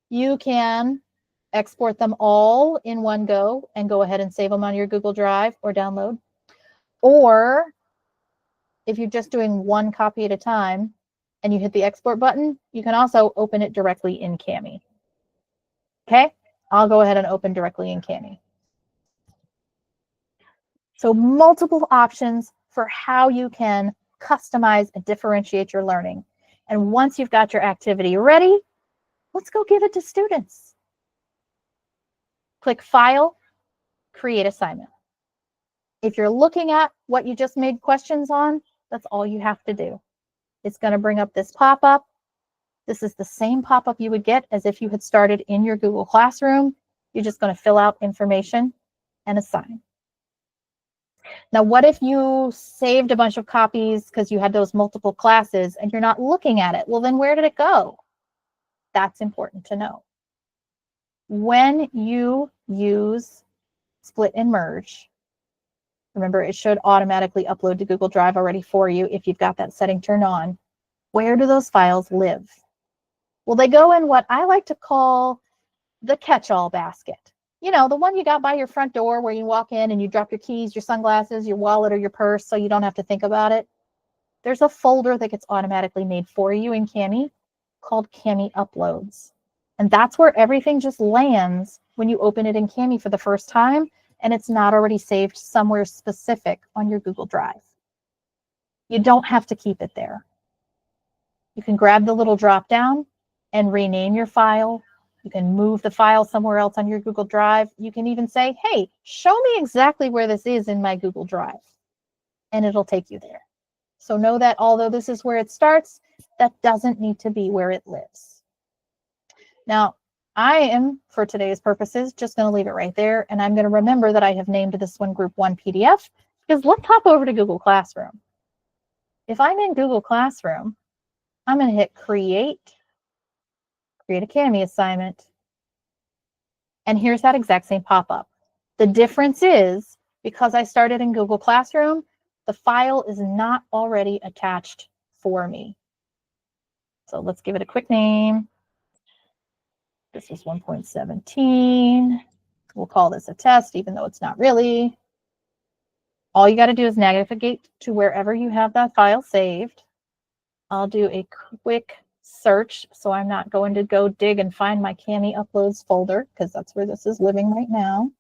[SPEAKER 1] You can export them all in one go and go ahead and save them on your Google Drive or download. Or if you're just doing one copy at a time and you hit the export button, you can also open it directly in Kami. Okay, I'll go ahead and open directly in Kami. So multiple options for how you can customize and differentiate your learning. And once you've got your activity ready, let's go give it to students. Click File, Create Assignment. If you're looking at what you just made questions on, that's all you have to do. It's going to bring up this pop-up. This is the same pop-up you would get as if you had started in your Google Classroom. You're just going to fill out information and assign. Now, what if you saved a bunch of copies because you had those multiple classes and you're not looking at it? Well, then where did it go? That's important to know. When you use split and merge, remember, it should automatically upload to Google Drive already for you if you've got that setting turned on. Where do those files live? Well, they go in what I like to call the catch-all basket. You know, the one you got by your front door where you walk in and you drop your keys, your sunglasses, your wallet, or your purse so you don't have to think about it. There's a folder that gets automatically made for you in Kami called Kami Uploads. And that's where everything just lands when you open it in Kami for the first time, and it's not already saved somewhere specific on your Google Drive. You don't have to keep it there. You can grab the little drop down and rename your file. You can move the file somewhere else on your Google Drive. You can even say, hey, show me exactly where this is in my Google Drive, and it'll take you there. So know that although this is where it starts, that doesn't need to be where it lives. Now, I am, for today's purposes, just going to leave it right there, and I'm going to remember that I have named this one Group 1 PDF, because let's hop over to Google Classroom. If I'm in Google Classroom, I'm going to hit Create a Kami assignment, and here's that exact same pop-up. The difference is, because I started in Google Classroom, the file is not already attached for me. So let's give it a quick name. This is 1.17. We'll call this a test, even though it's not really. All you got to do is navigate to wherever you have that file saved. I'll do a quick search, so I'm not going to go dig and find my Kami Uploads folder, because that's where this is living right now.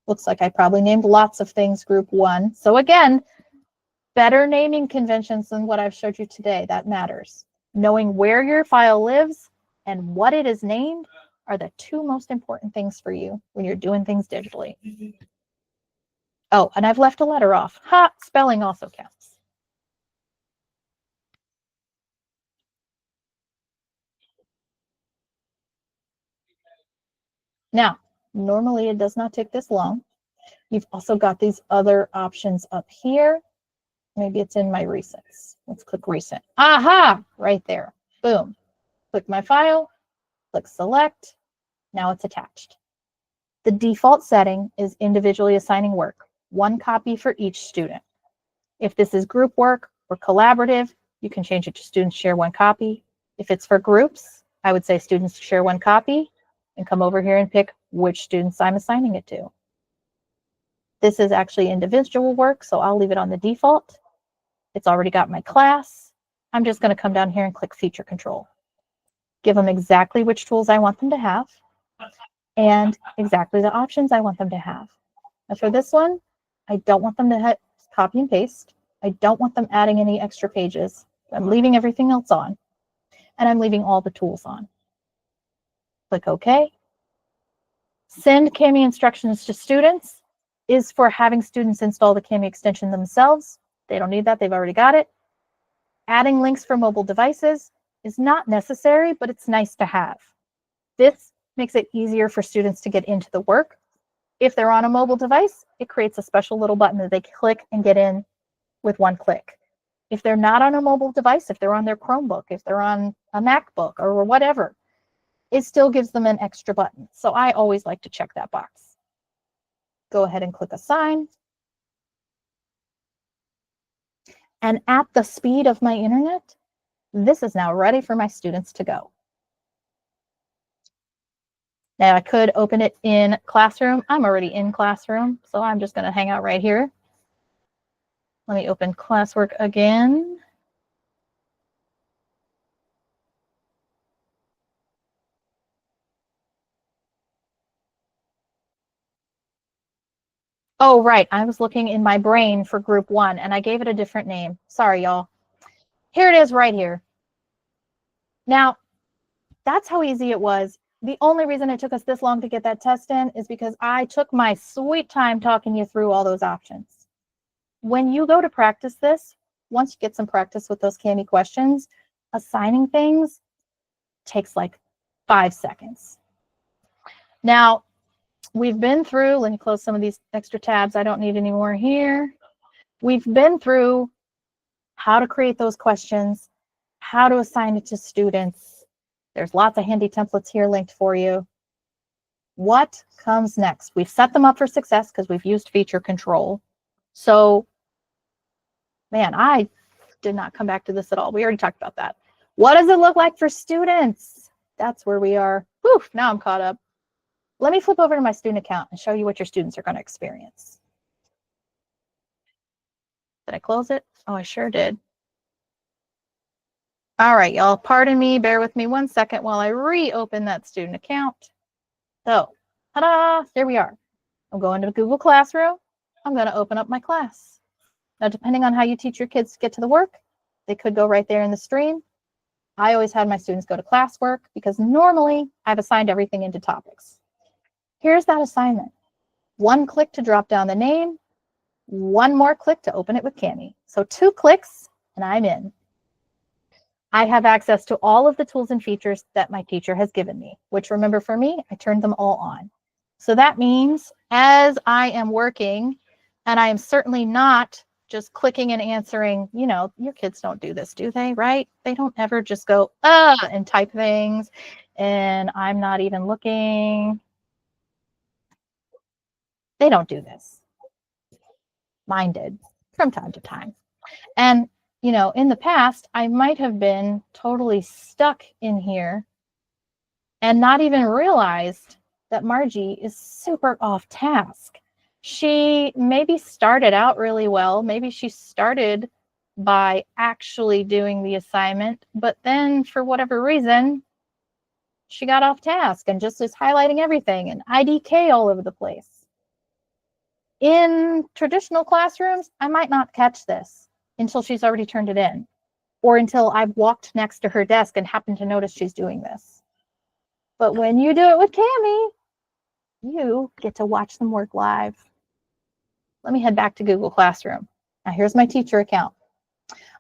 [SPEAKER 1] Looks like I probably named lots of things Group 1. So again, better naming conventions than what I've showed you today. That matters. Knowing where your file lives and what it is named are the two most important things for you when you're doing things digitally. Oh, and I've left a letter off. Ha! Spelling also counts. Now, normally it does not take this long. You've also got these other options up here. Maybe it's in my recents. Let's click recent. Aha! Right there. Boom. Click my file, click select. Now it's attached. The default setting is individually assigning work, one copy for each student. If this is group work or collaborative, you can change it to students share one copy. If it's for groups, I would say students share one copy, and come over here and pick which students I'm assigning it to. This is actually individual work, so I'll leave it on the default. It's already got my class. I'm just going to come down here and click feature control. Give them exactly which tools I want them to have and exactly the options I want them to have. Now for this one, I don't want them to copy and paste. I don't want them adding any extra pages. I'm leaving everything else on, and I'm leaving all the tools on. Click OK. Send Kami instructions to students is for having students install the Kami extension themselves. They don't need that. They've already got it. Adding links for mobile devices is not necessary, but it's nice to have. This makes it easier for students to get into the work. If they're on a mobile device, it creates a special little button that they click and get in with one click. If they're not on a mobile device, if they're on their Chromebook, if they're on a MacBook or whatever, it still gives them an extra button. So I always like to check that box. Go ahead and click Assign. And at the speed of my internet, this is now ready for my students to go. Now I could open it in Classroom. I'm already in Classroom, so I'm just going to hang out right here. Let me open classwork again. Oh, right. I was looking in my brain for group 1 and I gave it a different name. Sorry, y'all. Here it is right here. Now, that's how easy it was. The only reason it took us this long to get that test in is because I took my sweet time talking you through all those options. When you go to practice this, once you get some practice with those Kami questions, assigning things takes like 5 seconds. Now, we've been through, let me close some of these extra tabs. I don't need any more here. We've been through how to create those questions, how to assign it to students. There's lots of handy templates here linked for you. What comes next? We've set them up for success because we've used feature control. So, man, I did not come back to this at all. We already talked about that. What does it look like for students? That's where we are. Whew, now I'm caught up. Let me flip over to my student account and show you what your students are going to experience. Did I close it? Oh, I sure did. All right, y'all, pardon me. Bear with me 1 second while I reopen that student account. So, ta-da, there we are. I'm going to Google Classroom. I'm going to open up my class. Now, depending on how you teach your kids to get to the work, they could go right there in the stream. I always had my students go to classwork because normally I've assigned everything into topics. Here's that assignment. 1 click to drop down the name, 1 more click to open it with Kami. So 2 clicks and I'm in. I have access to all of the tools and features that my teacher has given me, which remember for me, I turned them all on. So that means as I am working, and I am certainly not just clicking and answering, you know, your kids don't do this, do they, right? They don't ever just go, and type things, and I'm not even looking. They don't do this. Mine did from time to time. And, you know, in the past, I might have been totally stuck in here and not even realized that Margie is super off task. She maybe started out really well. Maybe she started by actually doing the assignment, but then for whatever reason, she got off task and just is highlighting everything and IDK all over the place. In traditional classrooms, I might not catch this until she's already turned it in, or until I've walked next to her desk and happened to notice she's doing this. But when you do it with Kami, you get to watch them work live. Let me head back to Google Classroom. Now here's my teacher account.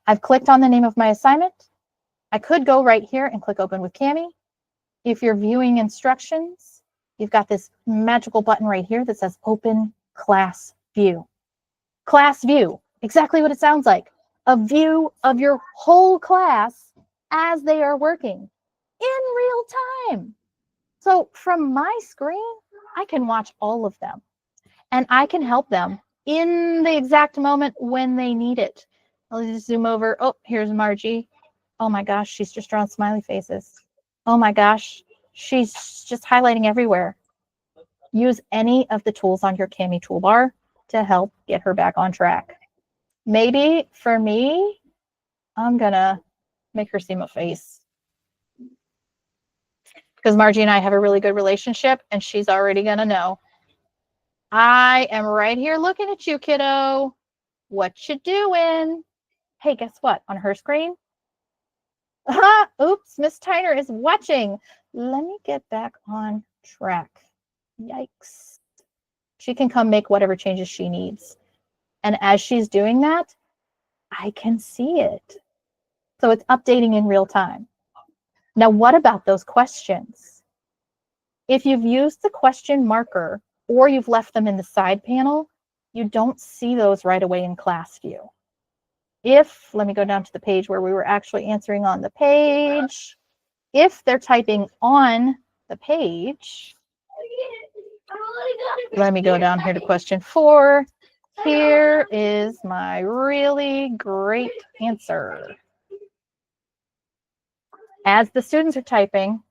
[SPEAKER 1] I've clicked on the name of my assignment. I could go right here and click Open with Kami. If you're viewing instructions, you've got this magical button right here that says Open Class View. Class View, exactly what it sounds like. A view of your whole class as they are working in real time. So from my screen, I can watch all of them and I can help them in the exact moment when they need it. I'll just zoom over. Oh, here's Margie. Oh my gosh, she's just drawn smiley faces. Oh my gosh, she's just highlighting everywhere. Use any of the tools on your Kami toolbar to help get her back on track. Maybe for me, I'm gonna make her seem a face, because Margie and I have a really good relationship and she's already gonna know. I am right here looking at you, kiddo. What you doing? Hey, guess what? On her screen, oops, Miss Tyner is watching. Let me get back on track. Yikes. She can come make whatever changes she needs. And as she's doing that, I can see it. So it's updating in real time. Now, what about those questions? If you've used the question marker or you've left them in the side panel, you don't see those right away in class view. Let me go down to the page where we were actually answering on the page. If they're typing on the page, let me go down here to question 4. Here is my really great answer. As the students are typing,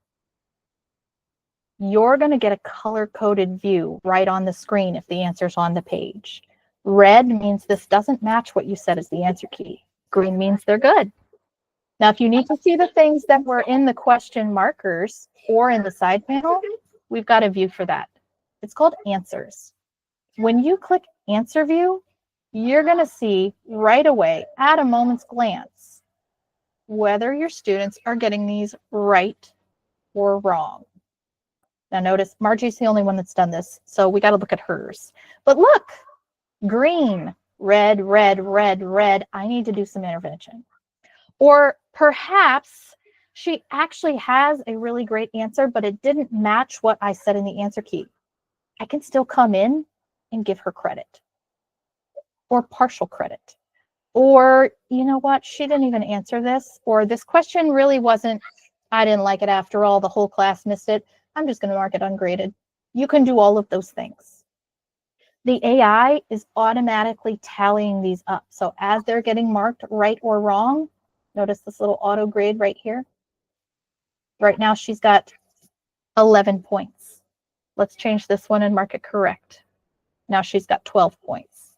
[SPEAKER 1] you're going to get a color-coded view right on the screen if the answer's on the page. Red means this doesn't match what you said is the answer key. Green means they're good. Now, if you need to see the things that were in the question markers or in the side panel, we've got a view for that. It's called Answers. When you click Answer View, you're going to see right away, at a moment's glance, whether your students are getting these right or wrong. Now notice Margie's the only one that's done this, so we got to look at hers. But look, green, red, red, red, red. I need to do some intervention. Or perhaps she actually has a really great answer, but it didn't match what I said in the answer key. I can still come in and give her credit or partial credit. Or, you know what, she didn't even answer this, or this question really wasn't, I didn't like it after all, the whole class missed it. I'm just going to mark it ungraded. You can do all of those things. The AI is automatically tallying these up. So as they're getting marked right or wrong, notice this little auto grade right here. Right now she's got 11 points. Let's change this one and mark it correct. Now she's got 12 points.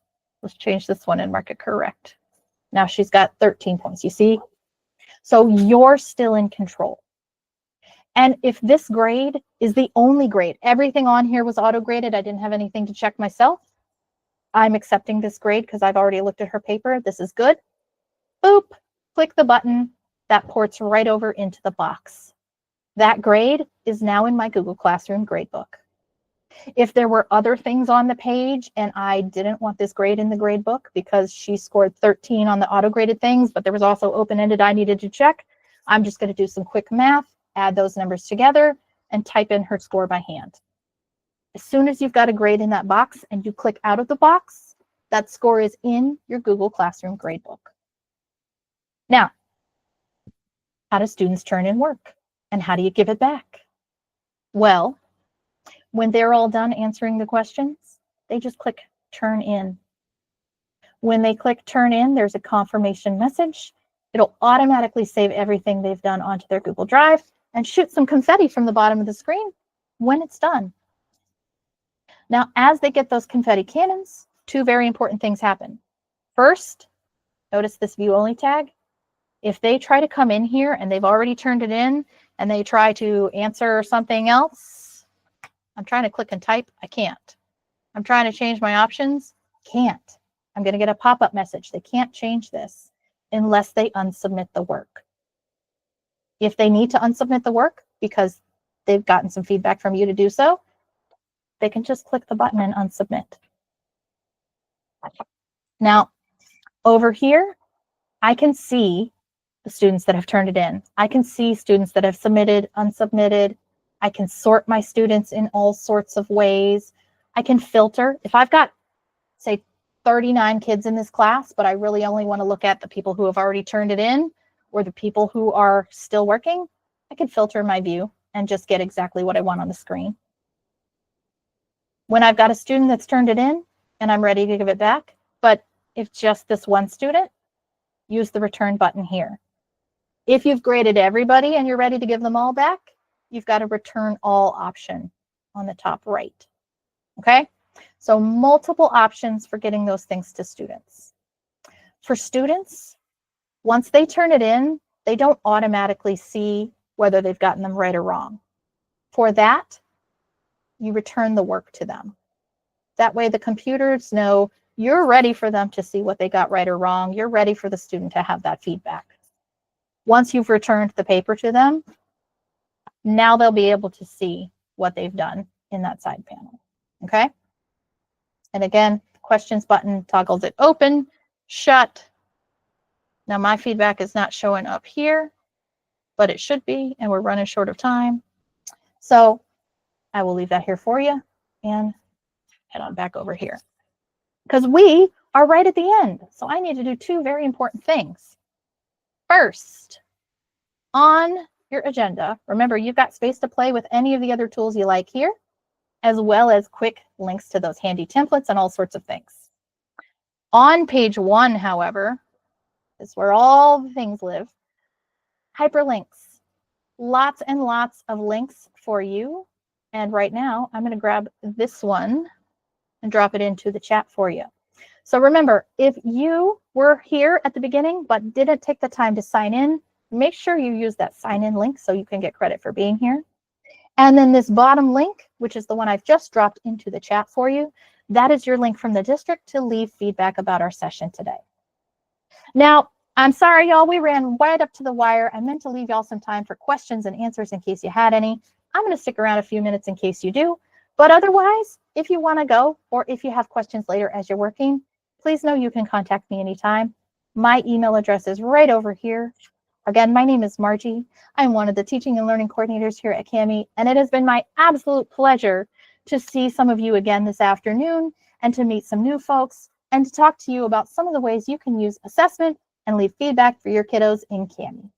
[SPEAKER 1] Let's change this one and mark it correct. Now she's got 13 points, you see? So you're still in control. And if this grade is the only grade, everything on here was auto-graded, I didn't have anything to check myself, I'm accepting this grade because I've already looked at her paper. This is good. Boop, click the button. That ports right over into the box. That grade is now in my Google Classroom gradebook. If there were other things on the page and I didn't want this grade in the gradebook because she scored 13 on the auto-graded things, but there was also open-ended I needed to check, I'm just going to do some quick math, add those numbers together, and type in her score by hand. As soon as you've got a grade in that box and you click out of the box, that score is in your Google Classroom gradebook. Now, how do students turn in work? And how do you give it back? Well, when they're all done answering the questions, they just click Turn In. When they click Turn In, there's a confirmation message. It'll automatically save everything they've done onto their Google Drive and shoot some confetti from the bottom of the screen when it's done. Now, as they get those confetti cannons, 2 very important things happen. First, notice this view only tag. If they try to come in here and they've already turned it in and they try to answer something else, I'm trying to click and type, I can't. I'm trying to change my options, can't. I'm going to get a pop-up message. They can't change this unless they unsubmit the work. If they need to unsubmit the work because they've gotten some feedback from you to do so, they can just click the button and unsubmit. Now, over here, I can see the students that have turned it in. I can see students that have submitted, unsubmitted. I can sort my students in all sorts of ways. I can filter. If I've got, say, 39 kids in this class, but I really only want to look at the people who have already turned it in or the people who are still working, I can filter my view and just get exactly what I want on the screen. When I've got a student that's turned it in and I'm ready to give it back, but if just this one student, use the return button here. If you've graded everybody and you're ready to give them all back, you've got a return all option on the top right. Okay, so multiple options for getting those things to students. For students, once they turn it in, they don't automatically see whether they've gotten them right or wrong. For that, you return the work to them. That way the computers know you're ready for them to see what they got right or wrong. You're ready for the student to have that feedback. Once you've returned the paper to them, now they'll be able to see what they've done in that side panel. Okay? And again, questions button toggles it open, shut. Now my feedback is not showing up here, but it should be, and we're running short of time. So I will leave that here for you and head on back over here because we are right at the end. So I need to do two very important things. First, on your agenda, remember you've got space to play with any of the other tools you like here, as well as quick links to those handy templates and all sorts of things. On page 1, however, is where all the things live. Hyperlinks. Lots and lots of links for you. And right now, I'm going to grab this one and drop it into the chat for you. So remember, if you were here at the beginning but didn't take the time to sign in, make sure you use that sign in link so you can get credit for being here. And then this bottom link, which is the one I've just dropped into the chat for you, that is your link from the district to leave feedback about our session today. Now, I'm sorry, y'all, we ran right up to the wire. I meant to leave y'all some time for questions and answers in case you had any. I'm going to stick around a few minutes in case you do. But otherwise, if you want to go or if you have questions later as you're working, please know you can contact me anytime. My email address is right over here. Again, my name is Margie. I'm one of the teaching and learning coordinators here at CAMI, and it has been my absolute pleasure to see some of you again this afternoon and to meet some new folks and to talk to you about some of the ways you can use assessment and leave feedback for your kiddos in CAMI.